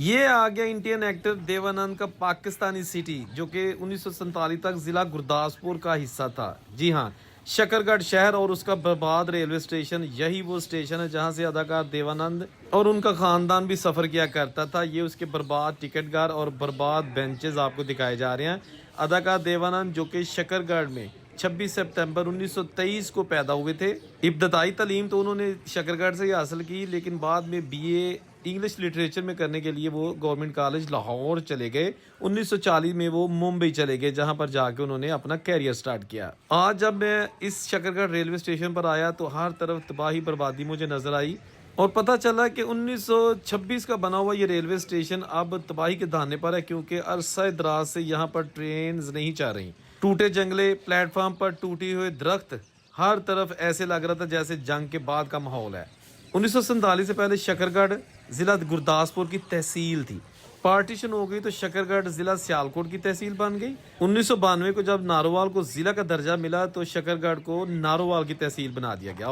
یہ آ گیا Indian actor Devanand کا پاکستانی سٹی جو کہ 1947 تک ضلع گرداسپور کا حصہ تھا۔ جی ہاں، شکرگڑھ شہر اور اس کا برباد ریلوے اسٹیشن یہی وہ اسٹیشن ہے جہاں سے اداکار دیوانند اور ان کا خاندان بھی سفر کیا کرتا تھا۔ یہ اس کے برباد ٹکٹ گھر اور برباد بینچز آپ کو دکھائے جا رہے ہیں۔ اداکار دیوانند جو کہ شکرگڑھ میں 26 سپتمبر 1923 کو پیدا ہوئے تھے۔ ابتدائی تعلیم تو انہوں نے شکرگڑھ سے ہی حاصل کی، لیکن بعد میں BA انگلش لٹریچر میں کرنے کے لیے وہ گورنمنٹ کالج لاہور چلے گئے۔ 1940 میں وہ ممبئی چلے گئے جہاں پر جا کے انہوں نے اپنا کیریئر سٹارٹ کیا۔ آج جب میں اس شکرگڑھ ریلوے اسٹیشن پر آیا تو ہر طرف تباہی بربادی مجھے نظر آئی اور پتہ چلا کہ 1926 کا بنا ہوا یہ ریلوے اسٹیشن اب تباہی کے دہانے پر ہے، کیونکہ عرصہ دراز سے یہاں پر ٹرینز نہیں چل رہی۔ ٹوٹے جنگلے، پلیٹ فارم پر ٹوٹے ہوئے درخت، ہر طرف ایسے لگ رہا تھا جیسے جنگ کے بعد کا ماحول ہے۔ 1947 سے پہلے شکرگڑھ ضلع گرداسپور کی تحصیل تھی۔ پارٹیشن ہو گئی تو شکرگڑھ ضلع سیالکوٹ کی تحصیل بن گئی۔ 1992 کو جب نارووال کو ضلع کا درجہ ملا تو شکرگڑھ کو نارووال کی تحصیل بنا دیا گیا۔